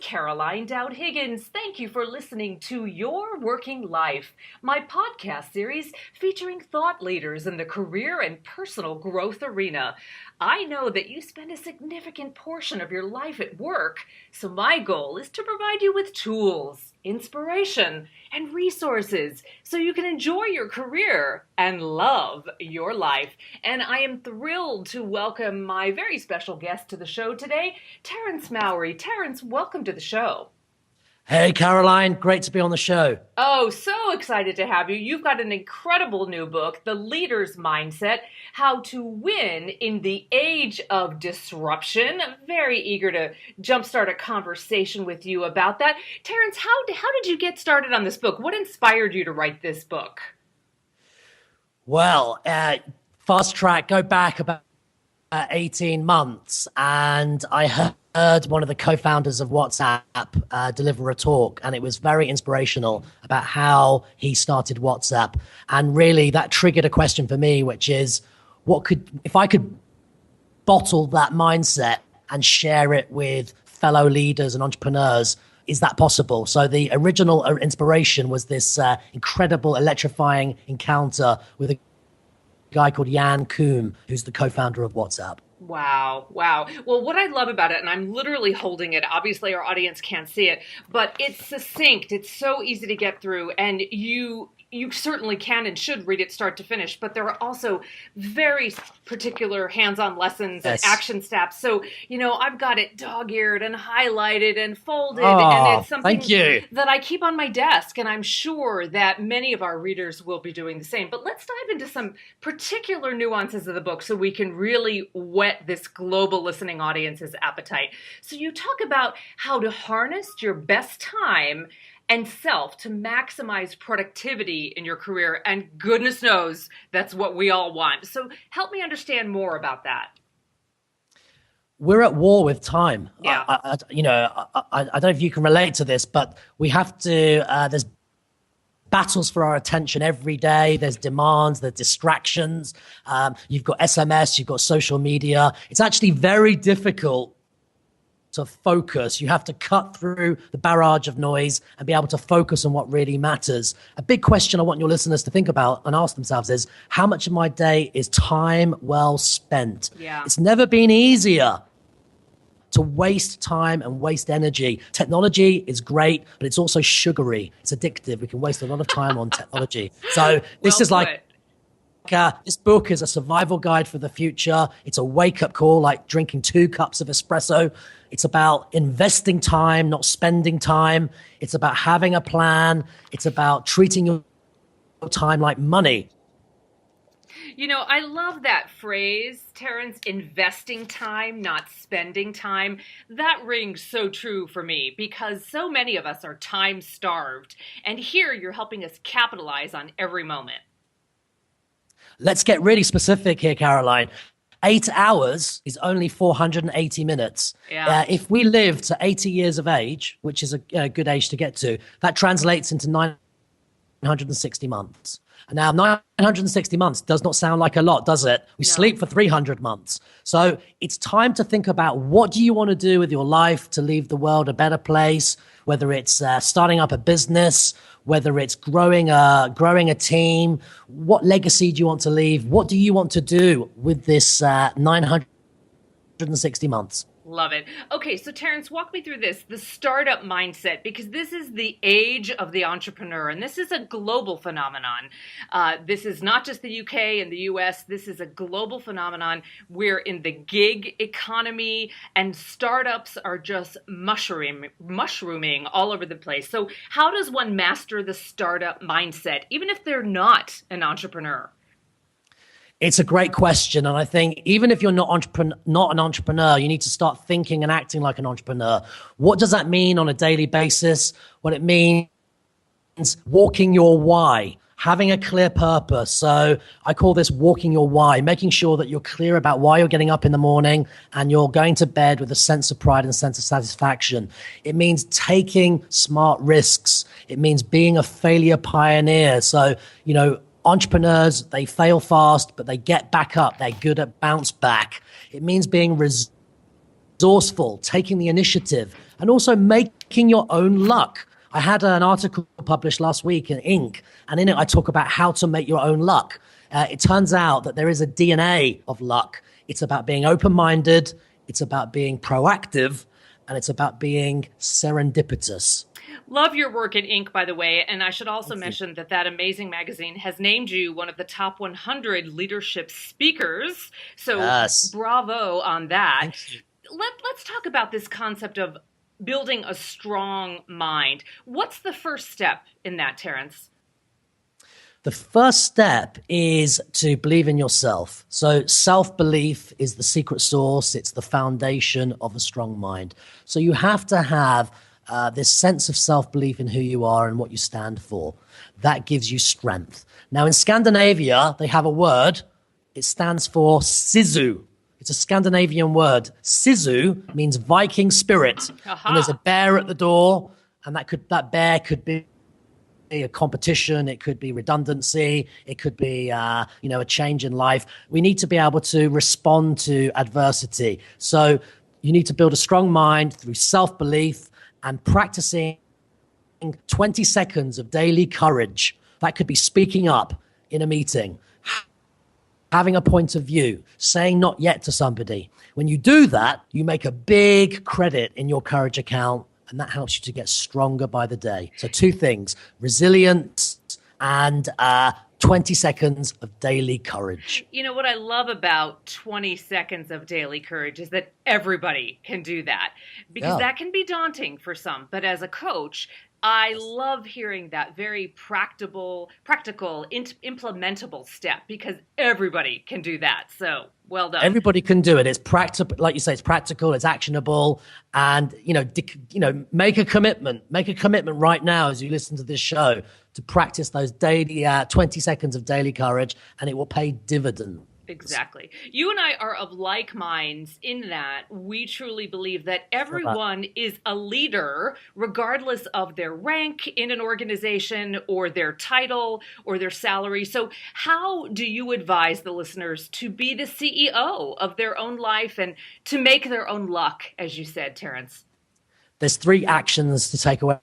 Caroline Dowd-Higgins. Thank you for listening to Your Working Life, my podcast series featuring thought leaders in the career and personal growth arena. I know that you spend a significant portion of your life at work, so my goal is to provide you with tools, inspiration, and resources so you can enjoy your career and love your life. And I am thrilled to welcome my very special guest to the show today, Terence Mauri. Terence, welcome to the show. Hey, Caroline. Great to be on the show. Oh, so excited to have you. You've got an incredible new book, The Leader's Mindset, How to Win in the Age of Disruption. I'm very eager to jumpstart a conversation with you about that. Terence, how did you get started on this book? What inspired you to write this book? Well, fast track, go back about 18 months, and I heard one of the co-founders of WhatsApp deliver a talk, and it was very inspirational about how he started WhatsApp. And really that triggered a question for me, which is, if I could bottle that mindset and share it with fellow leaders and entrepreneurs, is that possible? So the original inspiration was this incredible, electrifying encounter with a guy called Jan Koum, who's the co-founder of WhatsApp. Wow. Well, what I love about it, and I'm literally holding it, obviously our audience can't see it, but it's succinct. It's so easy to get through, and you certainly can and should read it start to finish, but there are also very particular hands-on lessons and action steps. So, I've got it dog-eared and highlighted and folded, and it's something that I keep on my desk, and I'm sure that many of our readers will be doing the same. But let's dive into some particular nuances of the book so we can really whet this global listening audience's appetite. So you talk about how to harness your best time and self to maximize productivity in your career. And goodness knows that's what we all want. So help me understand more about that. We're at war with time. Yeah. I don't know if you can relate to this, but we have to, there's battles for our attention every day. There's demands, there's distractions. You've got SMS, you've got social media. It's actually very difficult to focus. You have to cut through the barrage of noise and be able to focus on what really matters. A big question I want your listeners to think about and ask themselves is, how much of my day is time well spent? Yeah. It's never been easier to waste time and waste energy. Technology is great, but it's also sugary. It's addictive. We can waste a lot of time on technology. So this is like, this book is a survival guide for the future. It's a wake-up call, like drinking 2 cups of espresso. It's about investing time, not spending time. It's about having a plan. It's about treating your time like money. I love that phrase, Terence, investing time, not spending time. That rings so true for me because so many of us are time starved. And here you're helping us capitalize on every moment. Let's get really specific here, Caroline. 8 hours is only 480 minutes. Yeah. If we live to 80 years of age, which is a good age to get to, that translates into 960 months. And now 960 months does not sound like a lot, does it? We sleep for 300 months. So it's time to think about, what do you want to do with your life to leave the world a better place, whether it's starting up a business, whether it's growing a team. What legacy do you want to leave? What do you want to do with this 960 months? Love it. Okay, so Terence, walk me through the startup mindset, because this is the age of the entrepreneur, and this is a global phenomenon. This is not just the UK and the US. This is a global phenomenon. We're in the gig economy, and startups are just mushrooming all over the place. So how does one master the startup mindset, even if they're not an entrepreneur? It's a great question. And I think even if you're not an entrepreneur, you need to start thinking and acting like an entrepreneur. What does that mean on a daily basis? What it means, walking your why, having a clear purpose. So I call this walking your why, making sure that you're clear about why you're getting up in the morning and you're going to bed with a sense of pride and a sense of satisfaction. It means taking smart risks. It means being a failure pioneer. So, entrepreneurs, they fail fast, but they get back up. They're good at bounce back. It means being resourceful, taking the initiative, and also making making your own luck. I had an article published last week in Inc., and in it I talk about how to make your own luck. It turns out that there is a DNA of luck. It's about being open-minded, it's about being proactive, and it's about being serendipitous. Love your work at Inc., by the way. And I should also mention that amazing magazine has named you one of the top 100 leadership speakers. So Yes. bravo on that. Thank you. Let's talk about this concept of building a strong mind. What's the first step in that, Terence? The first step is to believe in yourself. So self-belief is the secret sauce. It's the foundation of a strong mind. So you have to have this sense of self-belief in who you are and what you stand for. That gives you strength. Now, in Scandinavia, they have a word. It stands for sisu. It's a Scandinavian word. Sisu means Viking spirit. Aha. And there's a bear at the door, and that bear could be a competition, it could be redundancy, it could be a change in life. We need to be able to respond to adversity. So you need to build a strong mind through self-belief and practicing 20 seconds of daily courage. That could be speaking up in a meeting, having a point of view, saying not yet to somebody. When you do that, you make a big credit in your courage account, and that helps you to get stronger by the day. So 2 things, resilience and 20 seconds of daily courage. You know, what I love about 20 seconds of daily courage is that everybody can do that, because that can be daunting for some. But as a coach, I love hearing that very practical, implementable step, because everybody can do that. So well done. Everybody can do it. It's practical, like you say. It's practical. It's actionable, and make a commitment. Make a commitment right now as you listen to this show to practice those daily 20 seconds of daily courage, and it will pay dividends. Exactly. You and I are of like minds in that we truly believe that everyone is a leader, regardless of their rank in an organization or their title or their salary. So how do you advise the listeners to be the CEO of their own life and to make their own luck, as you said, Terence? There's 3 actions to take away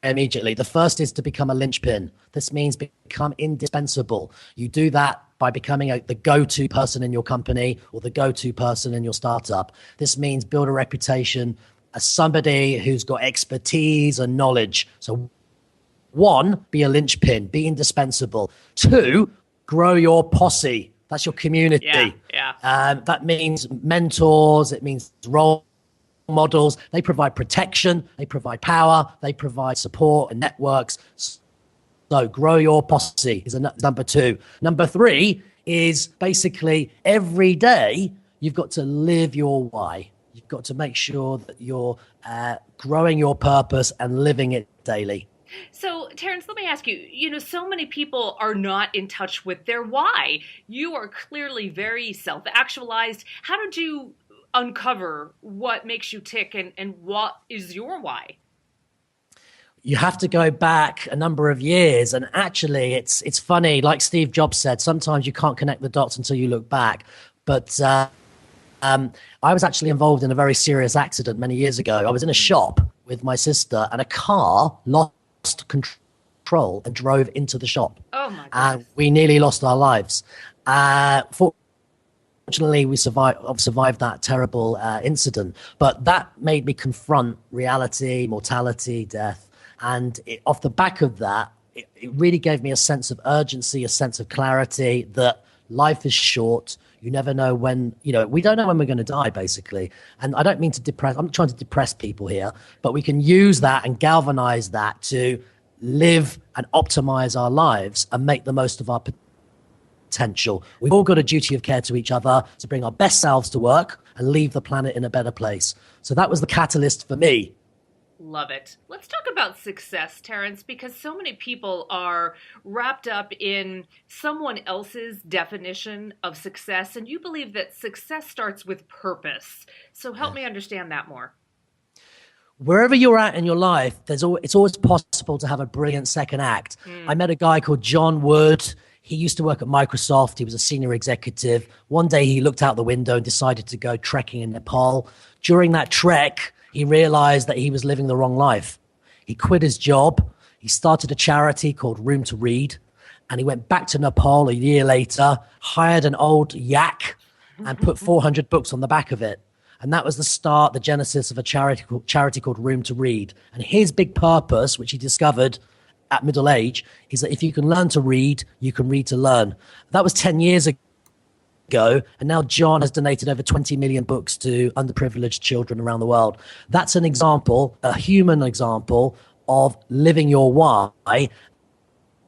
immediately. The first is to become a linchpin. This means become indispensable. You do that by becoming the go-to person in your company or the go-to person in your startup. This means build a reputation as somebody who's got expertise and knowledge. So 1, be a linchpin, be indispensable. 2, grow your posse. That's your community. Yeah. That means mentors. It means role models. They provide protection, they provide power, they provide support and networks. So grow your posse is number 2. Number 3 is basically every day you've got to live your why. You've got to make sure that you're growing your purpose and living it daily. So, Terence, let me ask you, so many people are not in touch with their why. You are clearly very self-actualized. How did you uncover what makes you tick and what is your why? You have to go back a number of years, and actually it's funny, like Steve Jobs said, sometimes you can't connect the dots until you look back. But I was actually involved in a very serious accident many years ago. I was in a shop with my sister, and a car lost control and drove into the shop. Oh my goodness. And we nearly lost our lives. Fortunately, we survived that terrible incident, but that made me confront reality, mortality, death. And off the back of that, it really gave me a sense of urgency, a sense of clarity that life is short. You never know when, we don't know when we're going to die, basically. And I don't mean to I'm not trying to depress people here, but we can use that and galvanize that to live and optimize our lives and make the most of our potential. We've all got a duty of care to each other to bring our best selves to work and leave the planet in a better place. So that was the catalyst for me. Love it. Let's talk about success, Terence, because so many people are wrapped up in someone else's definition of success, and you believe that success starts with purpose. So help me understand that more. Wherever you're at in your life, it's always possible to have a brilliant second act. I met a guy called John Wood. He used to work at Microsoft. He was a senior executive. One day he looked out the window and decided to go trekking in Nepal. During that trek, he realized that he was living the wrong life. He quit his job. He started a charity called Room to Read. And he went back to Nepal a year later, hired an old yak and put 400 books on the back of it. And that was the start, the genesis of a charity called Room to Read. And his big purpose, which he discovered at middle age, is that if you can learn to read, you can read to learn. That was 10 years ago. And now John has donated over 20 million books to underprivileged children around the world. That's an example, a human example of living your why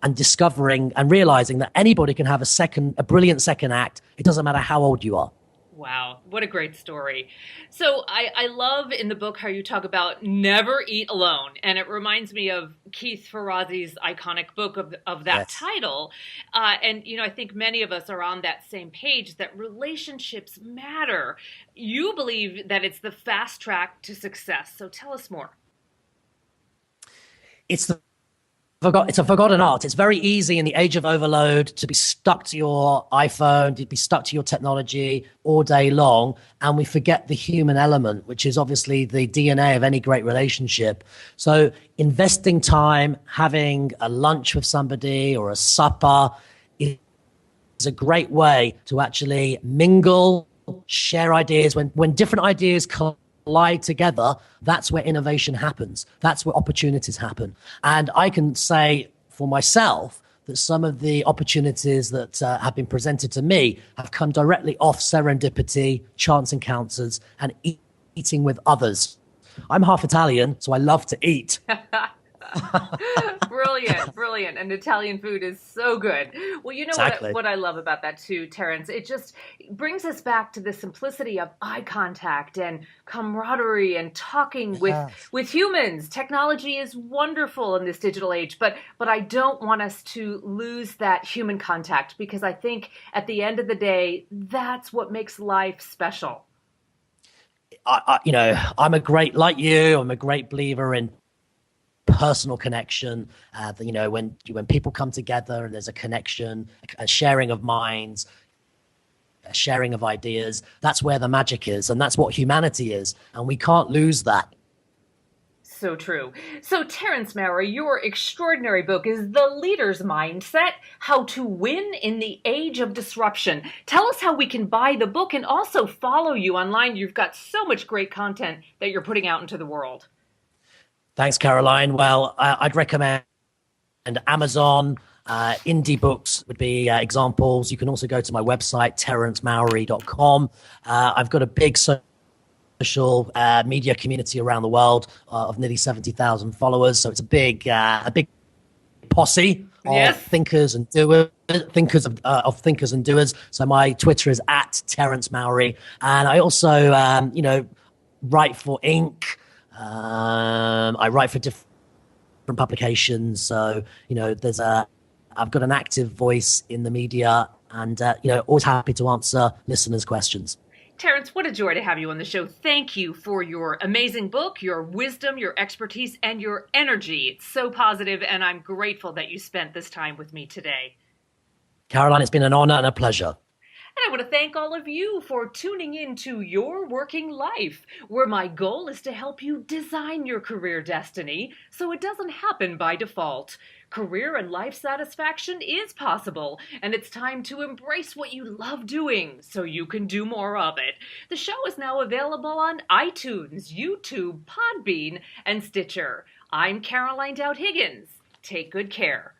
and discovering and realizing that anybody can have a brilliant second act. It doesn't matter how old you are. Wow, what a great story. So I love in the book how you talk about never eat alone. And it reminds me of Keith Ferrazzi's iconic book of that Yes. title. And, I think many of us are on that same page that relationships matter. You believe that it's the fast track to success. So tell us more. It's a forgotten art. It's very easy in the age of overload to be stuck to your iPhone, to be stuck to your technology all day long, and we forget the human element, which is obviously the DNA of any great relationship. So investing time, having a lunch with somebody or a supper is a great way to actually mingle, share ideas. When different ideas collide together, that's where innovation happens. That's where opportunities happen. And I can say for myself that some of the opportunities that have been presented to me have come directly off serendipity, chance encounters, and eating with others. I'm half Italian, so I love to eat. Brilliant. And Italian food is so good. Well, Exactly. what I love about that too, Terence, it just brings us back to the simplicity of eye contact and camaraderie and talking with humans. Technology is wonderful in this digital age, but I don't want us to lose that human contact, because I think at the end of the day, that's what makes life special. I'm like you, I'm a great believer in personal connection. When people come together and there's a connection, a sharing of minds, a sharing of ideas, that's where the magic is, and that's what humanity is, and we can't lose that. So true. So, Terence Mauri, your extraordinary book is The Leader's Mindset: How to Win in the Age of Disruption. Tell us how we can buy the book and also follow you online. You've got so much great content that you're putting out into the world. Thanks, Caroline. Well, I'd recommend Amazon. Indie books would be examples. You can also go to my website, terencemauri.com. I've got a big social media community around the world of nearly 70,000 followers. So it's a big posse of Yes. thinkers and doers. Thinkers and doers. So my Twitter is at Terence Mauri, and I also, write for Inc. I write for different publications, so I've got an active voice in the media, and always happy to answer listeners' questions. Terence, what a joy to have you on the show. Thank you for your amazing book, your wisdom, your expertise, and your energy. It's so positive, and I'm grateful that you spent this time with me today. Caroline, it's been an honor and a pleasure. And I want to thank all of you for tuning in to Your Working Life, where my goal is to help you design your career destiny so it doesn't happen by default. Career and life satisfaction is possible, and it's time to embrace what you love doing so you can do more of it. The show is now available on iTunes, YouTube, Podbean, and Stitcher. I'm Caroline Dowd-Higgins. Take good care.